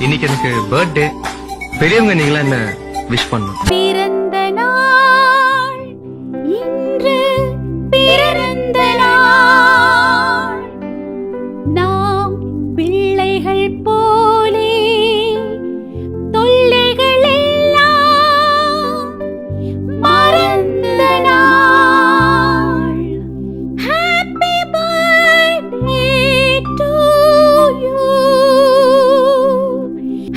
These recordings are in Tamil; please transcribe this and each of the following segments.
இன்னைக்கு எனக்கு பர்த்டே. பெரியவங்க நீங்களா என்ன விஷ் பண்ணணும். பிறந்த நாள் இன்று, பிறந்த நாள் நாம் பிள்ளைகள் போலே தொல்லைகள் எல்லாம் மறந்த நாள். Happy birthday to you.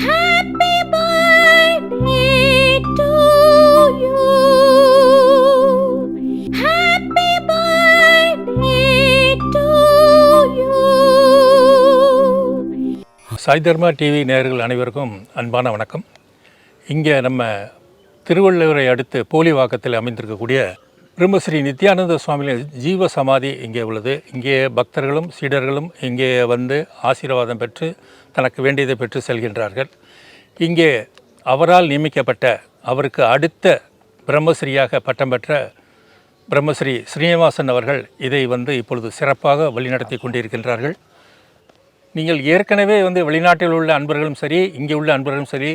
Happy birthday to you. Happy birthday to you. Sai Dharma TV நேயர்கள் அனைவருக்கும் அன்பான வணக்கம். இங்கே நம்ம திருவள்ளுவரை அடுத்து போலிவாக்கத்தில் அமைந்திருக்கக்கூடிய பிரம்மஸ்ரீ நித்யானந்த சுவாமிகளின் ஜீவ சமாதி இங்கே உள்ளது. இங்கே பக்தர்களும் சீடர்களும் இங்கே வந்து ஆசீர்வாதம் பெற்று தனக்கு வேண்டியதை பெற்று செல்கின்றார்கள். இங்கே அவரால் நியமிக்கப்பட்ட அவருக்கு அடுத்த பிரம்மஸ்ரீயாக பட்டம் பெற்ற பிரம்மஸ்ரீ ஸ்ரீனிவாசன் அவர்கள் இதை வந்து இப்பொழுது சிறப்பாக வழிநடத்தி கொண்டிருக்கின்றார்கள். நீங்கள் ஏற்கனவே வந்து வெளிநாட்டில் உள்ள அன்பர்களும் சரி, இங்கே உள்ள அன்பர்களும் சரி,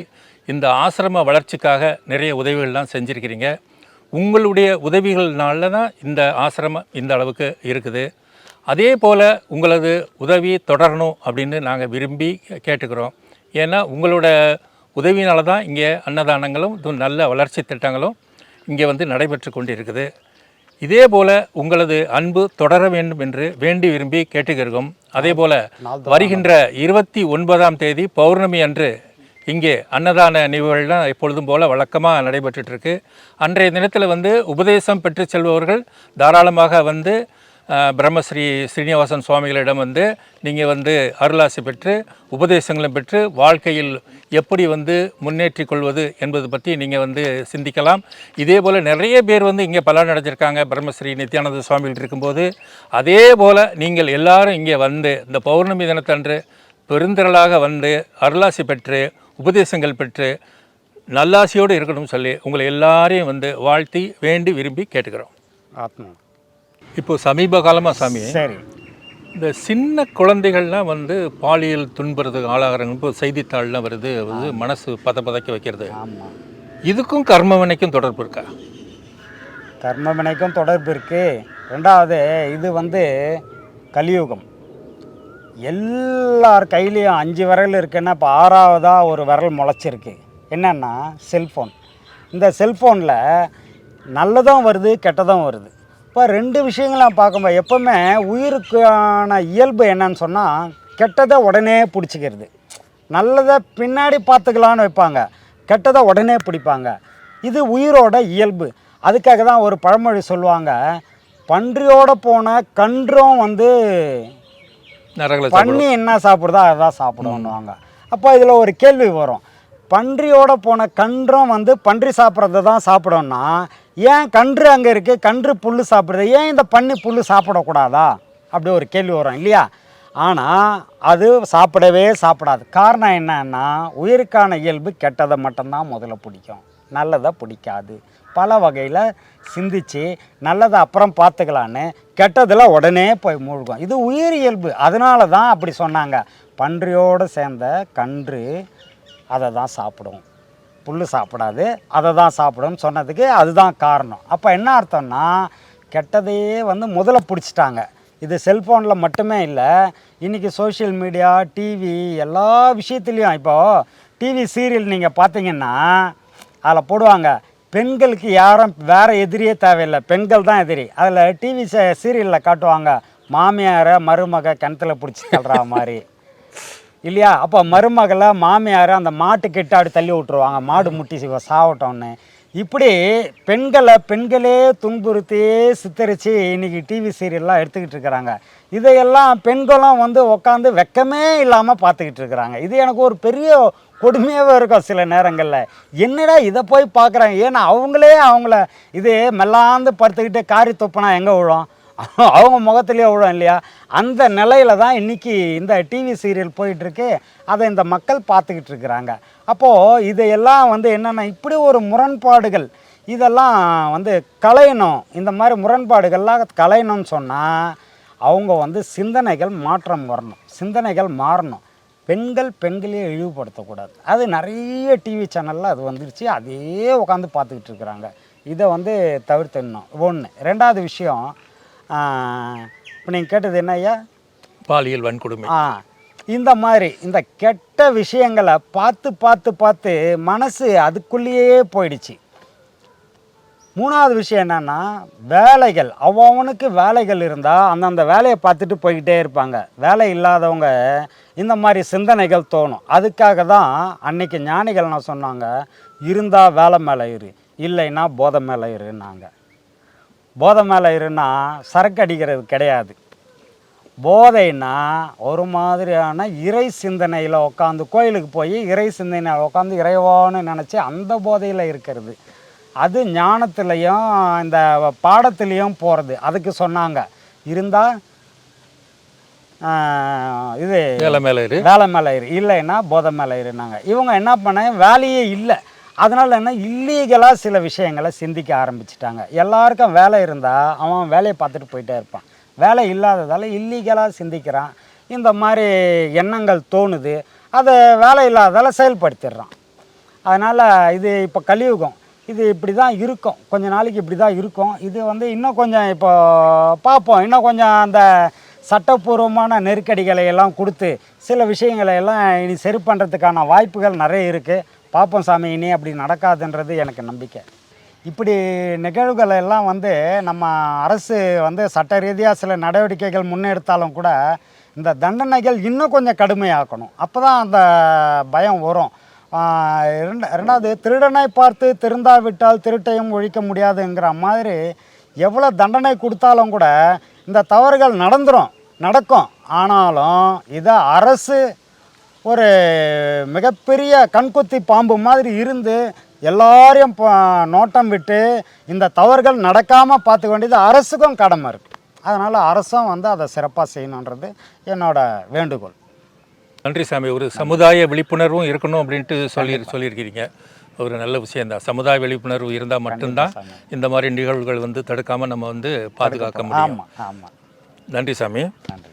இந்த ஆசிரம வளர்ச்சிக்காக நிறைய உதவிகள்லாம் செஞ்சுருக்கிறீங்க. உங்களுடைய உதவிகள்னால தான் இந்த ஆசிரமம் இந்த அளவுக்கு இருக்குது. அதே போல் உங்களது உதவி தொடரணும் அப்படின்னு நாங்கள் விரும்பி கேட்டுக்கிறோம். ஏன்னா உங்களோட உதவியினால தான் இங்கே அன்னதானங்களும் நல்ல வளர்ச்சி திட்டங்களும் இங்கே வந்து நடைபெற்று கொண்டு இருக்குது. இதே போல் உங்களது அன்பு தொடர வேண்டும் என்று வேண்டி விரும்பி கேட்டுக்கிறோம். அதே போல் வருகின்ற 29ஆம் தேதி பௌர்ணமி அன்று இங்கே அன்னதான நிகழ்வுகள்லாம் எப்பொழுதும் போல் வழக்கமாக நடைபெற்றுருக்கு. அன்றைய தினத்தில் வந்து உபதேசம் பெற்று செல்பவர்கள் தாராளமாக வந்து பிரம்மஸ்ரீ ஸ்ரீனிவாசன் சுவாமிகளிடம் வந்து நீங்கள் வந்து அருளாசி பெற்று உபதேசங்களும் பெற்று வாழ்க்கையில் எப்படி வந்து முன்னேற்றிக் கொள்வது என்பது பற்றி நீங்கள் வந்து சிந்திக்கலாம். இதே போல் நிறைய பேர் வந்து இங்கே பலன் அடைஞ்சிருக்காங்க பிரம்மஸ்ரீ நித்யானந்த சுவாமிகள் இருக்கும்போது. அதே போல் நீங்கள் எல்லாரும் இங்கே வந்து இந்த பௌர்ணமி தினத்தன்று பெருந்திரளாக வந்து அருளாசி பெற்று உபதேசங்கள் பெற்று நல்லாசியோடு இருக்கணும்னு சொல்லி உங்களை எல்லாரையும் வந்து வாழ்த்தி வேண்டி விரும்பி கேட்டுக்கிறோம். ஆத்மா இப்போது சமீப காலமாக சாமி சரி, இந்த சின்ன குழந்தைகள்லாம் வந்து பாலியல் துன்புறதுக்கு ஆளாகிறாங்க. இப்போ செய்தித்தாள்லாம் வருது, வந்து மனசு பதக்க வைக்கிறது. ஆமாம், இதுக்கும் கர்மவினைக்கும் தொடர்பு இருக்கா? கர்மவினைக்கும் தொடர்பு இருக்குது. ரெண்டாவது இது வந்து கலியுகம். எல்லார் கையிலையும் 5 விரல் இருக்குன்னா இப்போ 6வதாக ஒரு விரல் முளைச்சிருக்கு. என்னென்னா செல்ஃபோன். இந்த செல்ஃபோனில் நல்லதும் வருது, கெட்டதும் வருது. இப்போ 2 விஷயங்களாம் பார்க்கும்போது எப்போவுமே உயிருக்கான இயல்பு என்னன்னு சொன்னால் கெட்டதை உடனே பிடிச்சிக்கிறது. நல்லதை பின்னாடி பார்த்துக்கலான்னு வைப்பாங்க, கெட்டதை உடனே பிடிப்பாங்க. இது உயிரோட இயல்பு. அதுக்காக தான் ஒரு பழமொழி சொல்லுவாங்க, பன்றியோட போன கன்றும் வந்து பண்ணி என்ன சாப்பிடுதோ அதான் சாப்பிடுவாங்க. அப்போ இதில் ஒரு கேள்வி வரும், பன்றியோட போன கன்றும் வந்து பன்றி சாப்பிட்றத தான் சாப்பிடணும்னா ஏன் கன்று அங்கே இருக்குது, கன்று புல் சாப்பிடுது, ஏன் இந்த பன்னி புல் சாப்பிடக்கூடாதா? அப்படி ஒரு கேள்வி வரும் இல்லையா? ஆனால் அது சாப்பிடவே சாப்பிடாது. காரணம் என்னன்னா உயிருக்கான இயல்பு கெட்டதை மட்டும்தான் முதல்ல பிடிக்கும், நல்லதை பிடிக்காது. பல வகையில் சிந்தித்து நல்லதை அப்புறம் பார்த்துக்கலான்னு கெட்டதில் உடனே போய் மூழ்கும். இது உயிர் இயல்பு. அதனால தான் அப்படி சொன்னாங்க, பன்றியோடு சேர்ந்த கன்று அதை தான் சாப்பிடும், புல் சாப்பிடாது, அதை தான் சாப்பிடும்னு சொன்னதுக்கு அதுதான் காரணம். அப்போ என்ன அர்த்தம்னா கெட்டதையே வந்து முதல்ல பிடிச்சிட்டாங்க. இது செல்ஃபோனில் மட்டுமே இல்லை, இன்றைக்கி சோஷியல் மீடியா, டிவி, எல்லா விஷயத்துலேயும். இப்போது டிவி சீரியல் நீங்கள் பார்த்தீங்கன்னா அதில் போடுவாங்க, பெண்களுக்கு யாரும் வேறு எதிரியே தேவையில்லை, பெண்கள் தான் எதிரி. அதில் டிவி சீரியலில் காட்டுவாங்க மாமியாரை மருமக கிணத்துல பிடிச்சி தள்ளுற மாதிரி இல்லையா? அப்போ மருமகளை மாமியார் அந்த மாட்டு கெட்டாடி தள்ளி விட்டுருவாங்க, மாடு முட்டி சாவட்டோன்னு. இப்படி பெண்களே துன்புறுத்தி சித்தரித்து இன்றைக்கி டிவி சீரியல்லாம் எடுத்துக்கிட்டு இருக்கிறாங்க. இதையெல்லாம் பெண்களும் வந்து உட்காந்து வெக்கமே இல்லாமல் பார்த்துக்கிட்டு இருக்கிறாங்க. இது எனக்கு ஒரு பெரிய கொடுமையாகவே இருக்கும் சில நேரங்களில். என்னடா இதை போய் பார்க்குறாங்க? ஏன்னா அவங்கள இது மெல்லாந்து படுத்துக்கிட்டு காரி தொப்புனா எங்கே விழும்? அவங்க முகத்துலேயே விழும் இல்லையா? அந்த நிலையில தான் இன்றைக்கி இந்த டிவி சீரியல் போயிட்டுருக்கு. அதை இந்த மக்கள் பார்த்துக்கிட்டு இருக்கிறாங்க. அப்போது இதையெல்லாம் வந்து என்னென்னா இப்படி ஒரு முரண்பாடுகள் இதெல்லாம் வந்து களையணும். இந்த மாதிரி முரண்பாடுகள்லாம் களையணும்னு சொன்னால் அவங்க வந்து சிந்தனைகள் மாற்றம் வரணும், சிந்தனைகள் மாறணும். பெண்களையே இழிவுபடுத்தக்கூடாது. அது நிறைய டிவி சேனலில் அது வந்துருச்சு, அதே உட்காந்து பார்த்துக்கிட்டு இருக்கிறாங்க. இதை வந்து தவிர்த்துடணும். ஒன்று. ரெண்டாவது விஷயம், இப்போ நீங்கள் கேட்டது என்ன ஐயா? பாலியல் வன்கொடுமை. இந்த மாதிரி இந்த கெட்ட விஷயங்களை பார்த்து பார்த்து பார்த்து மனசு அதுக்குள்ளேயே போயிடுச்சு. மூணாவது விஷயம் என்னென்னா, வேலைகள், அவனுக்கு வேலைகள் இருந்தால் அந்தந்த வேலையை பார்த்துட்டு போய்கிட்டே இருப்பாங்க. வேலை இல்லாதவங்க இந்த மாதிரி சிந்தனைகள் தோணும். அதுக்காக தான் அன்னைக்கு ஞானிகள் என்ன சொன்னாங்க, இருந்தால் வேலை மேலே இரு, இல்லைன்னா போதை மேலே இருன்னாங்க. போதை மேலே இருன்னா சரக்கு அடிக்கிறது கிடையாது. போதைன்னா ஒரு மாதிரியான இறை சிந்தனையில் உட்காந்து, கோயிலுக்கு போய் இறை சிந்தனையில் உட்காந்து இறைவான்னு நினச்சி அந்த போதையில் இருக்கிறது. அது ஞானத்துலேயும் இந்த பாடத்துலேயும் போகிறது. அதுக்கு சொன்னாங்க, இருந்தால் இது வேலை மேலே இரு, இல்லைன்னா போதை மேலே இருனாங்க. இவங்க என்ன பண்ணாங்க, வேலையே இல்லை. அதனால் என்ன, இல்லீகலாக சில விஷயங்களை சிந்திக்க ஆரம்பிச்சிட்டாங்க. எல்லாருக்கும் வேலை இருந்தால் அவன் வேலையை பார்த்துட்டு போயிட்டே இருப்பான். வேலை இல்லாததால் இல்லீகலாக சிந்திக்கிறான். இந்த மாதிரி எண்ணங்கள் தோணுது, அதை வேலை இல்லாததால் செயல்படுத்திடுறான். அதனால் இது இப்போ கலியுகம், இது இப்படி தான் இருக்கும், கொஞ்ச நாளைக்கு இப்படி தான் இருக்கும். இது வந்து இன்னும் கொஞ்சம் இப்போ பார்ப்போம், இன்னும் கொஞ்சம் அந்த சட்டப்பூர்வமான நெருக்கடிகளை எல்லாம் கொடுத்து சில விஷயங்களை எல்லாம் இனி சரி பண்ணுறதுக்கான வாய்ப்புகள் நிறைய இருக்குது. பார்ப்போம் சாமி, இனி அப்படி நடக்காதுன்றது எனக்கு நம்பிக்கை. இப்படி நிகழ்வுகள் எல்லாம் வந்து நம்ம அரசு வந்து சட்ட ரீதியாக சில நடவடிக்கைகள் முன்னெடுத்தாலும் கூட இந்த தண்டனைகள் இன்னும் கொஞ்சம் கடுமையாக்கணும். அப்போ தான் அந்த பயம் வரும். ரெண்டாவது, திருடனை பார்த்து திருந்தாவிட்டால் திருட்டையும் ஒழிக்க முடியாதுங்கிற மாதிரி எவ்வளோ தண்டனை கொடுத்தாலும் கூட இந்த தவறுகள் நடக்கும். ஆனாலும் இதை அரசு ஒரு மிகப்பெரிய கண்குத்தி பாம்பு மாதிரி இருந்து எல்லாரையும் நோட்டம் விட்டு இந்த தவறுகள் நடக்காமல் பார்த்துக்க வேண்டியது அரசுக்கும் கடமை இருக்குது. அதனால் அரசும் வந்து அதை சிறப்பாக செய்யணுன்றது என்னோட வேண்டுகோள். நன்றி சாமி. ஒரு சமுதாய விழிப்புணர்வும் இருக்கணும் அப்படின்ட்டு சொல்லியிருக்கிறீங்க. ஒரு நல்ல விஷயந்தான். சமுதாய விழிப்புணர்வு இருந்தால் மட்டும்தான் இந்த மாதிரி நிகழ்வுகள் வந்து தடுக்காமல் நம்ம வந்து பாதுகாக்க முடியும். ஆமாம். நன்றி சாமி. நன்றி.